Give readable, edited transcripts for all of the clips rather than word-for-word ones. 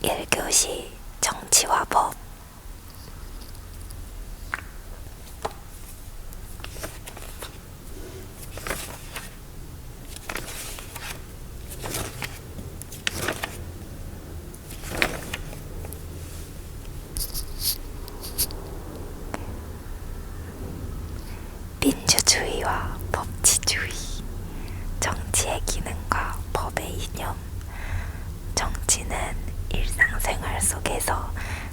1교시 정치와 법. 민주주의와 법치주의. 정치의 기능과 법의 이념. 정치는 일상생활 속에서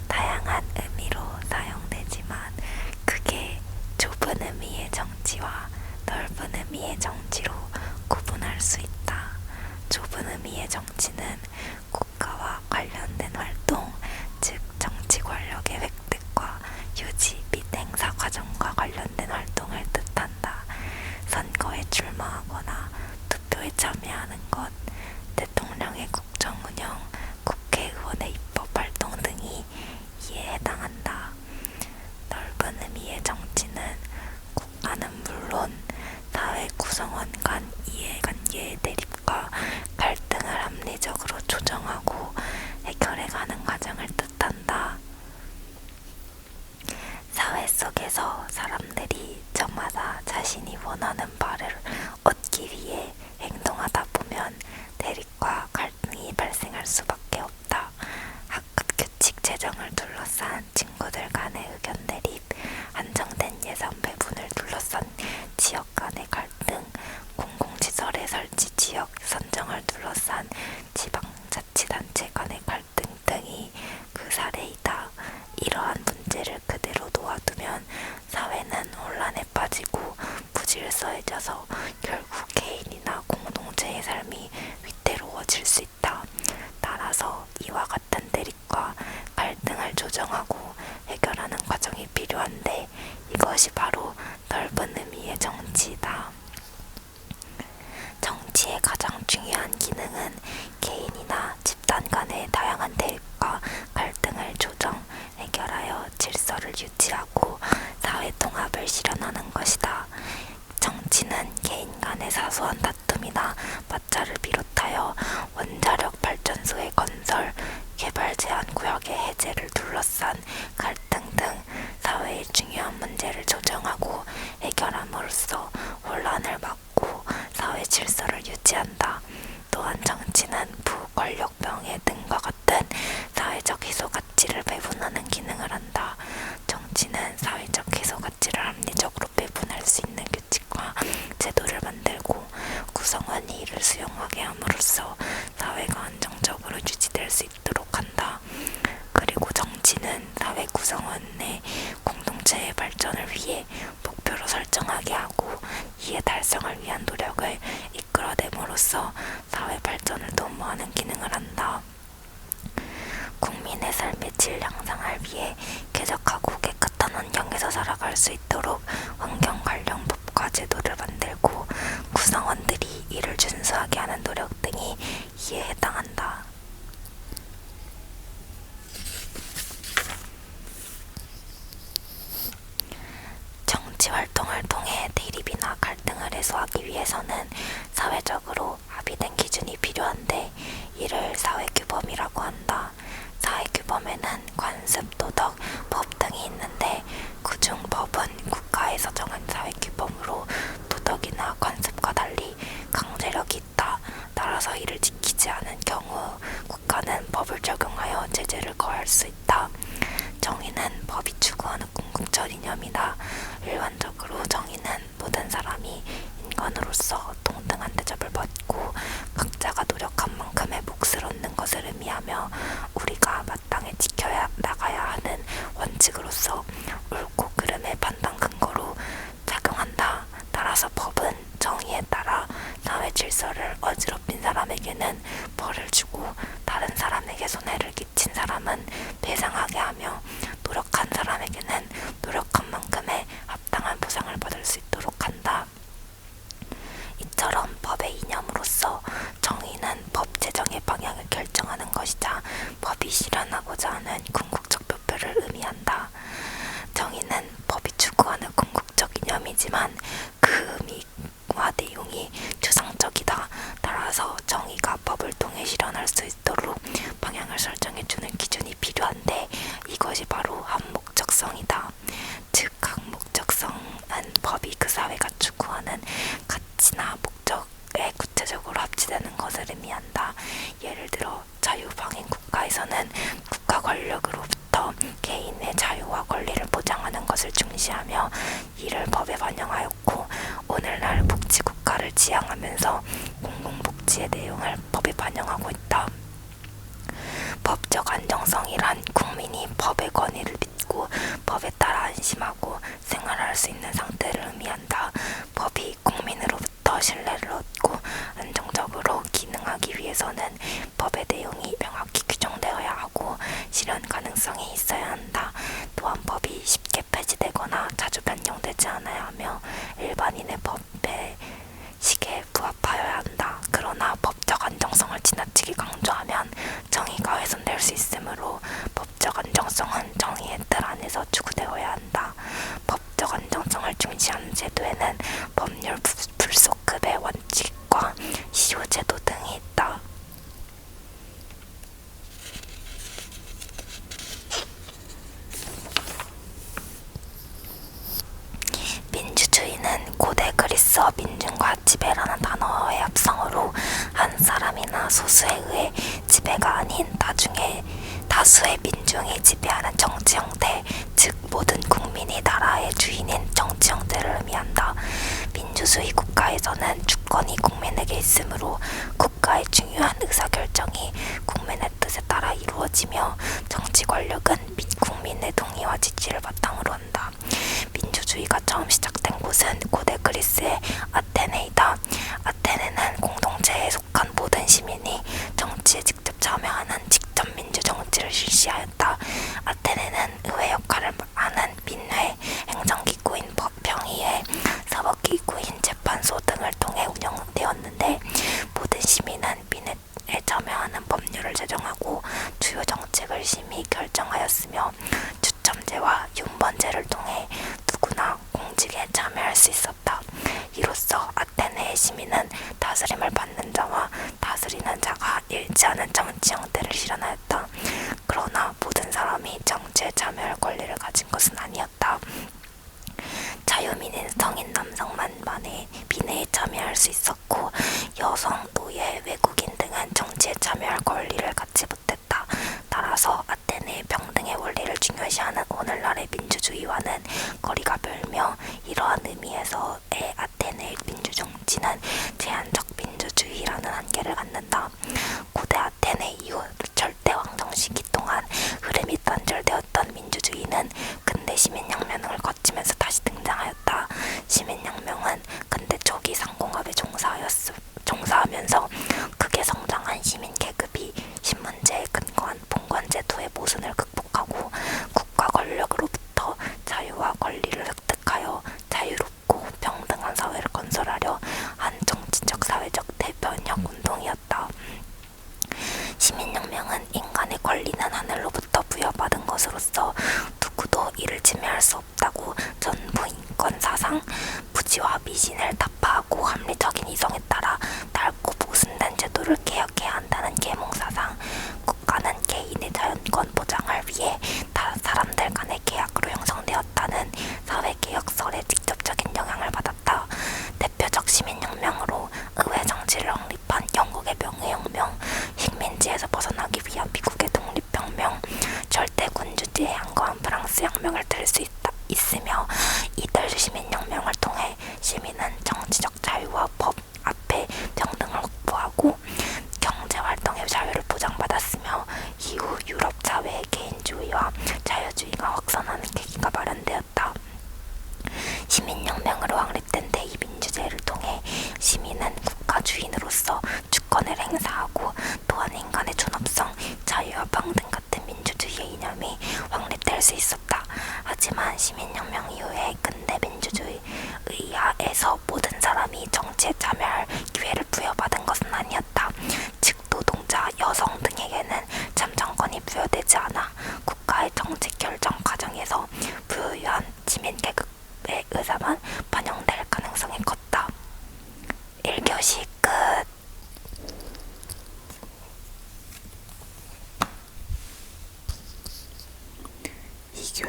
다양한 의미로 사용되지만 크게 좁은 의미의 정치와 넓은 의미의 정치로 구분할 수 있다. 좁은 의미의 정치는 국가와 관련된 활동, 즉 정치 권력의 획득과 유지 및 행사 과정과 관련된 활동을 뜻한다. 선거에 출마하거나 투표에 참여하는 것, 대통령의 국정 운영, 국회의원의 입법 활동 등이 이에 해당한다. 넓은 의미의 정치는 국가는 물론 사회 구성원 간 이해관계의 대립과 갈등을 합리적으로 조정하고 해결해가는 과정을 뜻한다. 사회 속에서 사람들이 저마다 자신이 원하는 바를 얻기 위해 행동하다 보면 대립과 갈등이 발생할 수밖에 없다. 학급 규칙 제정을 둘러싼 친구들 간의 의견 대립, 한정된 예산 배분을 둘러싼 지역 간의 갈등, 공공시설의 설치 지역 선정을 둘러싼 지방자치단체 간의 갈등 등이 그 사례이다. 이러한 문제를 그대로 놓아두면 사회는 혼란에 빠지고 부질서해져서 결국 개인이나 공동체의 삶이 위태로워질 수 있다. 따라서 이와 같은 대립과 갈등을 조정하고 해결하는 과정이 필요한데 이것이 바로 넓은 의미의 정치이다. 정치의 가장 중요한 기능은 개인이나 집단 간의 다양한 대립과 갈등을 조정, 해결하여 질서를 유지하고 사회 통합을 실현하는 것이다. 정치는 개인 간의 사소한 다툼이나 마찰을 비롯하여 원자력 발전소의 건설, 개발 제한 구역의 해제를 둘러싼 갈등 등 사회의 중요한 문제를 조정하고 해결함으로써 혼란을 막고 사회 질서를 유지한다. 또한 정치는 부권력병해 등과 같은 사회적 희소 가치를 배분하는 기능을 한다. 정치는 사회적 희소 가치를 합리적으로 배분할 수 있는 규칙과 제도를 만들고 구성원이 이를 수용하게 함으로써 사회가 안정적으로 유지될 수 있도록 한다. 그리고 정치는 사회 구성원의 공동체의 발전을 위해 목표로 설정하게 하고 이에 달성을 위한 노력을 이끌어냄으로써 사회 발전을 도모하는 기능을 한다. 국민의 삶의 질 향상을 위해 쾌적하고 깨끗한 환경에서 살아갈 수 있도록 환경 관련 법과 제도를 만들고 구성원들이 이를 준수하게 하는 노력 등이 이에 해당한다. 정치 활동을 통해 대립이나 갈등을 해소하기 위해서는 사회적으로 합의된 기준이 필요한데 이를 사회규범이라고 한다. 사회규범에는 관습, 도덕, 법 등이 있는데 그중 법은 국가에서 정한 사회규범으로 도덕이나 관습과 달리 강제력이 있다. 따라서 이를 지키지 않은 경우 국가는 법을 적용하여 제재를 거할 수 있다. 정의는 법이 추구하는 궁극적 이념이다. 일반적으로 정의는 모든 사람이 인간으로서 동등한 대접을 받고 각자가 노력한 만큼의 몫을 얻는 것을 의미하며 우리가 마땅히 지켜야 나가야 하는 원칙으로서 옳고 그름의 판단 근거로 작용한다. 따라서 법은 정의에 따라 사회 질서를 어지럽힌 사람에게는 벌을 주고 다른 사람에게 손해를 끼친 사람은 배상하게 하며 노력한 사람에게는 노력한 만큼의 합당한 보상을 받을 수 있도록 한다. 이처럼 법의 이념으로서 정의는 법 제정의 방향을 결정하는 것이자 법이 실현하고자 하는 궁극적 목표를 의미한다. 정의는 법이 추구하는 궁극적 이념이지만 그 의미와 내용이 추상적이다. 따라서 정의가 법을 통해 실현할 수 있도록 방향을 설정해주는 한목적성이다. 즉 항목적성은 법이 그 사회가 추구하는 가치나 목적에 구체적으로 합치되는 것을 의미한다. 예를 들어 자유방임 국가에서는 국가 권력으로부터 개인의 자유와 권리를 보장하는 것을 중시하며 이를 법에 반영하였고, 오늘날 복지국가를 지향하면서 공공복지의 내용을 법에 반영하고 있다. 법적 안정성이란 국민이 법의 권위를 믿고 법에 따라 안심하고 생활할 수 있는 상태를 의미한다. 법이 국민으로부터 신뢰를 얻고 안정적으로 기능하기 위해서는 법의 내용이 명확히 규정되어야 하고 실현 가능성이 있어야 한다. 또한 법이 쉽게 폐지되거나 자주 변경되지 않아야 하며 일반인의 법의 식에 부합하여야 한다. 그러나 법적 안정성을 지나치게 강조하면 정의가 훼손될 수 있으므로 법적 안정성은 정의의 틀 안에서 추구되어야 한다. 법적 안정성을 중시하는 제도에는 법률 불속급의 원칙과 시효제도 등이 있다. 민주주의는 고대 그리스어 민중과 지배라는 단어의 합성어로 한 사람이나 소수에 의해 지배가 아닌 다수의 민중이 지배하는 정치 형태, 즉 모든 국민이 나라의 주인인 정치 형태를 의미한다. 민주주의 국가에서는 주권이 국민에게 있으므로 국가의 중요한 의사결정이 국민의 뜻에 따라 이루어지며 정치 권력은 국민의 동의와 지지를 바탕으로 한다. 민주주의가 처음 시작된 곳은 고대 그리스의 아테네이다. 아테네는 공동체에 속한 모든 시민이 정치에 직접 참여하는 직접 민주정치를 실시하였다. 아테네는 의회 역할을 하는 민회, 행정기구인 평의회, 사법기구인 재판소 등을 통해 운영되었는데, 모든 시민은 민회에 참여하는 법률을 제정하고 주요 정책을 심의 결정하였으며 추첨제와 윤번제를 통해 누구나 공직에 참여할 수 있었다. 이로써 아테네의 시민은 다스림을 받는 자와 다스리는 자가 일치하는 정치 형태를 실현하였다. 그러나 모든 사람이 정치에 참여할 권리를 가진 것은 아니었다. 자유민인 성인 남성만 민회에 참여할 수 있었고, 여성, 노예, 외국인 등은 정치에 참여할 권리를 갖지 못했다. 따라서 아테네의 평등의 원리를 중요시하는 오늘날의 민주주의와는 거리가 멀며, 이러한 의미에서의 아테네의 민주정치는 제한적 민주주의라는 한계를 갖는다. 고대 아테네 이후 절대왕 정시기 동안 흐름이 단절되었던 민주주의는 근대 시민혁명을 거치면서 다시 등장하였다. 시민혁명은 근대 초기 상공업에 종사하면서 크게 성장한 시민 계급이 신문제에 근거한 봉건제도의 모순을 극복하고 국가 권력으로부터 자유와 권리를 획득하여 자유롭고 평등한 사회를 건설하려 한 정치적 사회적 대변혁 운동이었다. 시민혁명은 인간의 권리는 하늘로부터 부여받은 것으로서 누구도 이를 침해할 수 없다고 전부 인권 사상, 부지와 미신을 타파하고 합리적인 이성에 따라 닳고 모순된 제도를 개혁해야 한다는 계몽사상, 국가는 개인의 자연권 보장을 위해 사람들 간의 계약으로 형성되었다는 사회개혁설에 직접적인 영향을 받았다. 대표적 시민혁명으로 의회 정치를 확립한 영국의 명예혁명, 식민지에서 벗어나기 위한 미국의 독립혁명, 절대군주제에 항거한 프랑스 혁명을 들 수 있으며, 이들 시민혁명을 통해 시민은 정치적 자유와 법 앞에 평등을 확보하고 경제활동의 자유를 보장받았으며, 이후 유럽 사회의 개인주의와 자유주의가 확산하는 계기가 마련되었다. 시민혁명으로 확립된 대의민주제를 통해 시민은 국가 주인으로서 주권을 행사하고, 또한 인간의 존엄성, 자유와 평등 같은 민주주의의 이념이 확립될 수 있었다. 하지만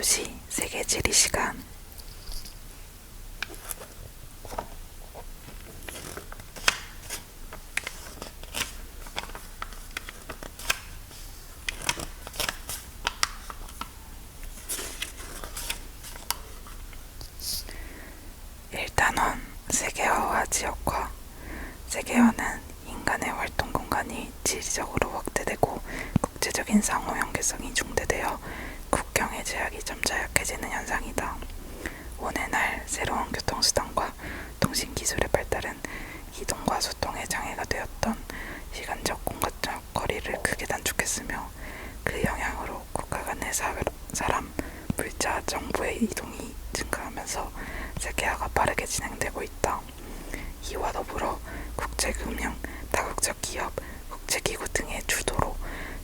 2시 세계 지리 시간. 일단은 세계화와 지역화. 세계화는 인간의 활동 공간이 지리적으로 확대되고 국제적인 상호 연계성이 중대되어 국경의 제약이 점차 약해지는 현상이다. 오늘날 새로운 교통수단과 통신기술의 발달은 이동과 소통에 장애가 되었던 시간적 공간적 거리를 크게 단축했으며 그 영향으로 국가 간의 사람, 물자, 정보의 이동이 증가하면서 세계화가 빠르게 진행되고 있다. 이와 더불어 국제금융, 다국적 기업, 국제기구 등의 주도로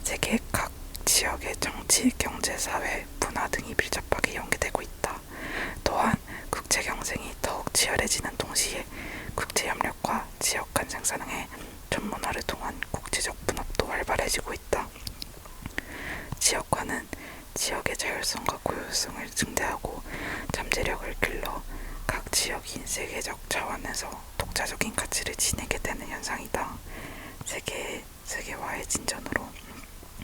세계 각 지역의 정치, 경제, 사회, 문화 등이 밀접하게 연계되고 있다. 또한 국제 경쟁이 더욱 치열해지는 동시에 국제협력과 지역 간 생산능의 전문화를 통한 국제적 분업도 활발해지고 있다. 지역화는 지역의 자율성과 고유성을 증대하고 잠재력을 길러 각 지역이 세계적 차원에서 독자적인 가치를 지니게 되는 현상이다. 세계화의 진전으로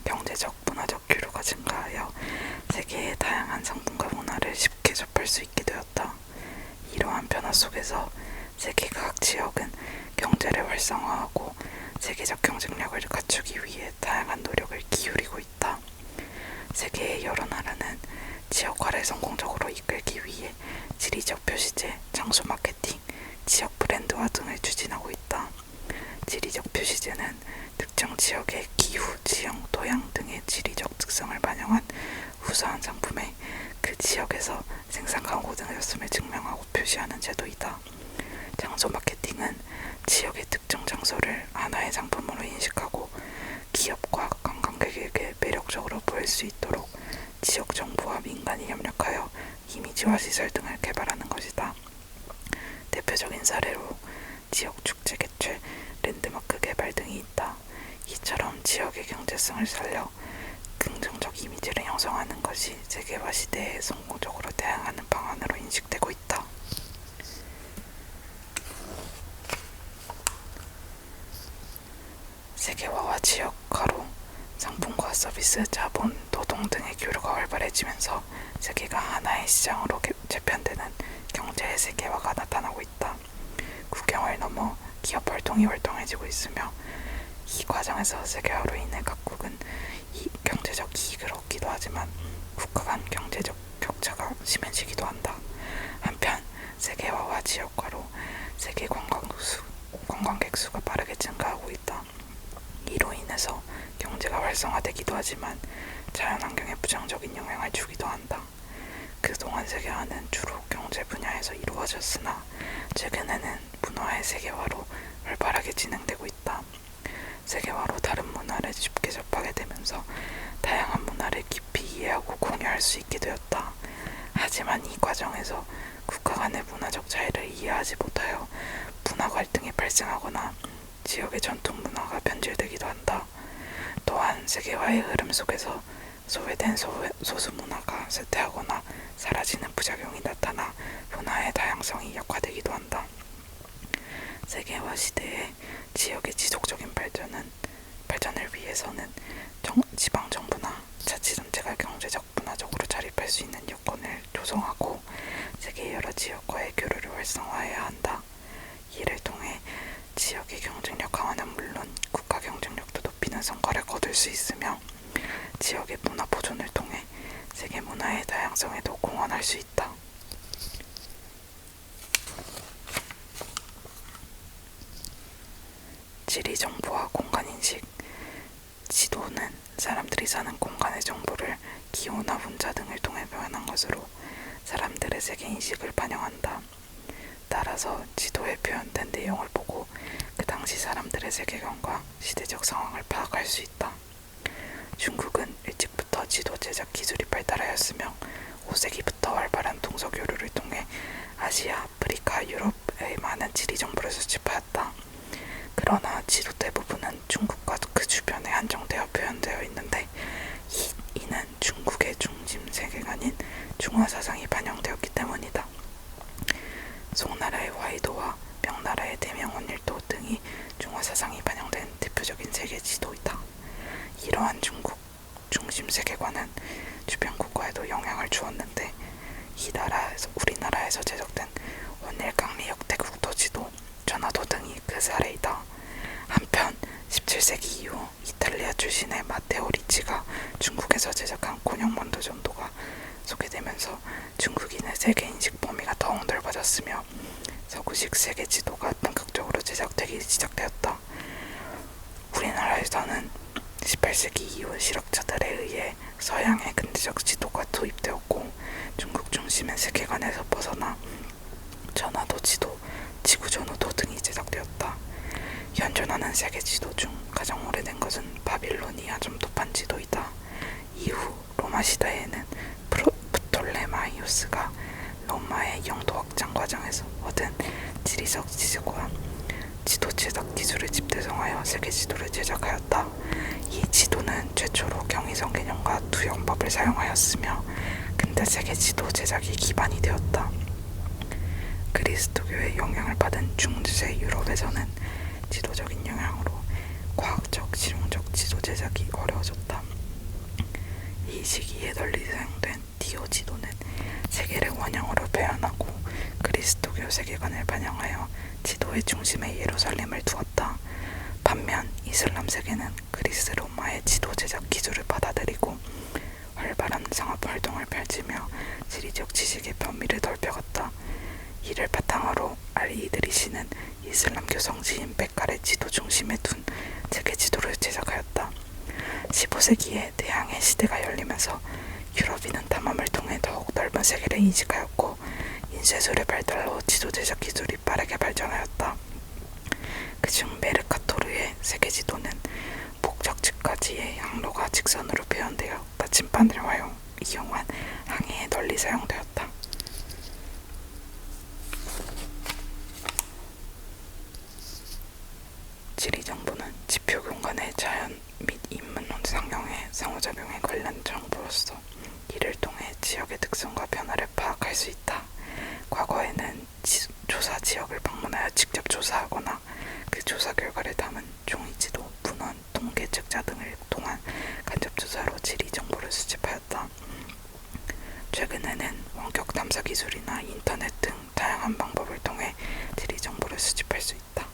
경제적, 문화적 교류가 증가하여 세계의 다양한 상품과 문화를 쉽게 접할 수 있게 되었다. 이러한 변화 속에서 세계 각 지역은 경제를 활성화하고 세계적 경쟁력을 갖추기 위해 다양한 노력을 기울이고 있다. 세계의 여러 나라는 지역화를 성공적으로 이끌기 위해 지리적 표시제, 장소 마케팅, 지역 브랜드화 등을 추진하고 있다. 지리적 표시제는 특정 지역의 기후, 지형, 토양 등의 지리적 특성을 반영한 우수한 상품에 그 지역에서 생산 광고 등이었음을 증명하고 표시하는 제도이다. 장소 마케팅은 지역의 특정 장소를 하나의 상품으로 인식하고 기업과 관광객에게 매력적으로 보일 수 있도록 지역 정부와 민간이 협력하여 이미지와 시설 등을 개발하는 것이다. 대표적인 사례로 지역 축제 개최, 랜드마크 개발 등이 있다. 이처럼 지역의 경제성을 살려 긍정적 이미지를 형성하는 것이 세계화 시대에 성공적으로 대응하는 방안으로 인식되고 있다. 세계화와 지역화로 상품과 서비스, 자본, 노동 등의 교류가 활발해지면서 세계가 하나의 시장으로 재편되는 경제의 세계화가 나타나고 있다. 국경을 넘어 기업 활동이 활동해지고 있으며 이 과정에서 세계화로 인해 각국은 경제적 이익을 얻기도 하지만 국가 간 경제적 격차가 심해지기도 한다. 한편 세계화와 지역화로 세계 관광객 수가 빠르게 증가하고 있다. 이로 인해서 경제가 활성화되기도 하지만 자연환경에 부정적인 영향을 주기도 한다. 그동안 세계화는 주로 경제 분야에서 이루어졌으나 최근에는 문화의 세계화로 활발하게 진행되고 있다. 세계화로 다른 문화를 쉽게 접하게 되면서 다양한 문화를 깊이 이해하고 공유할 수 있게 되었다. 하지만 이 과정에서 국가 간의 문화적 차이를 이해하지 못하여 문화 갈등이 발생하거나 지역의 전통 문화가 변질되기도 한다. 또한 세계화의 흐름 속에서 소외된 소수 문화가 쇠퇴하거나 사라지는 부작용이 나타나 문화의 다양성이 약화되기도 한다. 세계화 시대에 지역의 지속적인 발전을 위해서는 지방정부나 자치단체가 경제적, 문화적으로 자립할 수 있는 여건을 조성하고 세계 여러 지역과의 교류를 활성화해야 한다. 이를 통해 지역의 경쟁력 강화는 물론 국가 경쟁력도 높이는 성과를 거둘 수 있으며 지역의 문화 보존을 통해 세계 문화의 다양성에도 공헌할 수 있다. 지리 정보와 공간 인식. 지도는 사람들이 사는 공간의 정보를 기호나 문자 등을 통해 표현한 것으로 사람들의 세계 인식을 반영한다. 따라서 지도에 표현된 내용을 보고 그 당시 사람들의 세계관과 시대적 상황을 파악할 수 있다. 중국은 일찍부터 지도 제작 기술이 발달하였으며 5세기부터 활발한 동서 교류를 통해 아시아, 아프리카, 유럽의 많은 지리 정보를 수집하였다. 그러나 지도 대부분은 중국과 그 주변에 한정되어 표현되어 있는데 이는 중국의 중심 세계관인 중화 사상이 반영되었기 때문이다. 송나라의 화이도와 명나라의 대명원일도 등이 중화 사상이 반영된 대표적인 세계 지도이다. 이러한 중국 중심 세계관은 주변 국가에도 영향을 주었는데 우리나라에서 제작된 원일강리 역대 국토지도, 전화도 등이 그 사례이다. 한편 17세기 이후 이탈리아 출신의 마테오 리치가 중국에서 제작한 곤욕만두 전도가 소개되면서 중국인의 세계인식 범위가 더욱 넓어졌으며 서구식 세계 지도가 본격적으로 제작되기 시작되었다. 우리나라에서는 18세기 이후 실학자들에 의해 서양의 근대적 지도가 도입되었고 중국 중심의 세계관에서 벗어나 전화도 지도, 지구전후도 등이 제작되었다. 현존하는 세계 지도 중 가장 오래된 것은 바빌로니아 점토판 지도이다. 이후 로마 시대에는 프톨레마이오스가 로마의 영도 확장 과정에서 얻은 지리적 지식과 지도 제작 기술을 집대성하여 세계 지도를 제작하였다. 이 지도는 최초로 경의선 개념과 투영법을 사용하였으며 근대 세계 지도 제작이 기반이 되었다. 그리스도교의 영향을 받은 중세 유럽에서는 지도적인 영향으로 과학적, 실용적 지도 제작이 어려워졌다. 이 시기에 널리 사용된 디오 지도는 세계를 원형으로 표현하고 그리스도교 세계관을 반영하여 지도의 중심에 예루살렘을 두었다. 반면 이슬람 세계는 그리스 로마의 지도 제작 기술을 받아들이고 활발한 상업 활동을 펼치며 지리적 지식의 범위를 넓혀갔다. 이를 바탕으로 알이드리시는 이슬람교 성지인 벡칼의 지도 중심에 둔 세계 지도를 제작하였다. 15세기에 대항해 시대가 열리면서 유럽인은 탐험을 통해 더욱 넓은 세계를 인식하였고 인쇄술의 발달로 지도 제작 기술이 빠르게 발전하였다. 그중 메르카토르의 세계 지도는 목적지까지의 항로가 직선으로 표현되어 나침반을 이용한 항해에 널리 사용되었다. 지리정보는 지표 공간의 자연 및 인문 상형의 상호작용에 관련 정보로서 이를 통해 지역의 특성과 변화를 파악할 수 있다. 과거에는 조사 지역을 방문하여 직접 조사하거나 그 조사 결과를 담은 종이지도, 문헌, 통계 책자 등을 통한 간접 조사로 지리 정보를 수집하였다. 최근에는 원격 탐사 기술이나 인터넷 등 다양한 방법을 통해 지리 정보를 수집할 수 있다.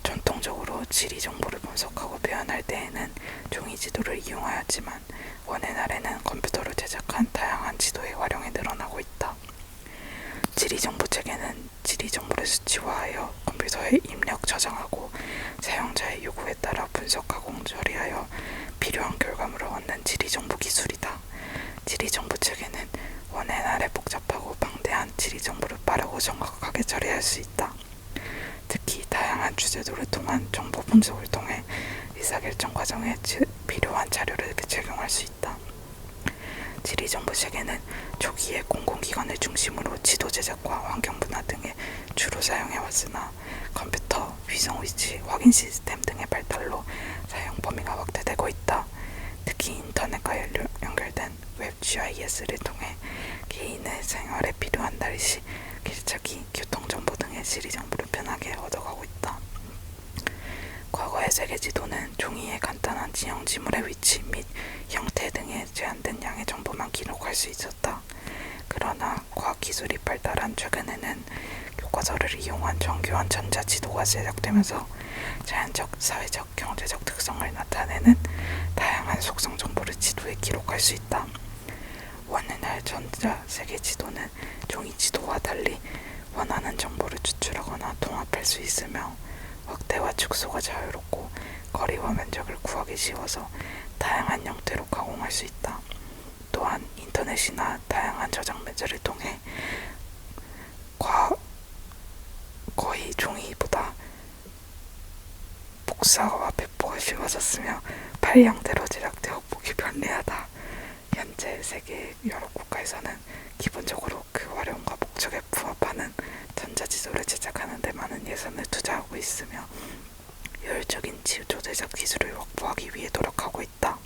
전통적으로 지리 정보를 분석하고 표현할 때에는 종이 지도를 이용하였지만 오늘날에는 컴퓨터로 제작한 다양한 지도의 활용이 늘어나고 있다. 지리 정보 체계는 지리 정보를 수치화하여 컴퓨터에 입력 저장하고 사용자의 요구에 따라 분석하고 처리하여 필요한 결과물을 얻는 지리 정보 기술이다. 지리 정보 체계는 오늘날의 복잡하고 방대한 지리 정보를 빠르고 정확하게 처리할 수 있다. 특히 다양한 주제도를 통한 정보 분석을 통해 의사결정 과정에 필요한 자료를 제공할 수 있다. 지리정보 체계는 초기에 공공기관을 중심으로 지도 제작과 환경분화 등에 주로 사용해왔으나 컴퓨터, 위성위치 확인 시스템 등의 발달로 사용 범위가 확대되고 있다. 특히 인터넷과 연결된 웹 GIS를 통해 개인의 생활에 필요한 날씨, 길찾기, 교통정보 등의 지리정보를 편하게 얻어가고 있다. 과거의 세계지도는 종이에 간단한 지형 지물의 위치 및 형태 등의 제한된 양의 정보만 기록할 수 있었다. 그러나 과학기술이 발달한 최근에는 교과서를 이용한 정교한 전자지도가 제작되면서 자연적, 사회적, 경제적 특성을 나타내는 다양한 속성 정보를 지도에 기록할 수 있다. 오늘날 전자 세계지도는 종이지도와 달리 원하는 정보를 추출하거나 통합할 수 있으며 확대와 축소가 자유롭고 거리와 면적을 구하기 쉬워서 다양한 형태로 가공할 수 있다. 또한 인터넷이나 다양한 저장 매체를 통해 거의 종이보다 복사와 배포가 쉬워졌으며 파일 형태로 제작되어 보기 편리하다. 현재 세계 여러 국가에서는 기본적으로 그 활용과 목적에 부합하는 전자지도를 제작하는 데 많은 예산을 투자하고 있으며 효율적인 지도 제작 기술을 확보하기 위해 노력하고 있다.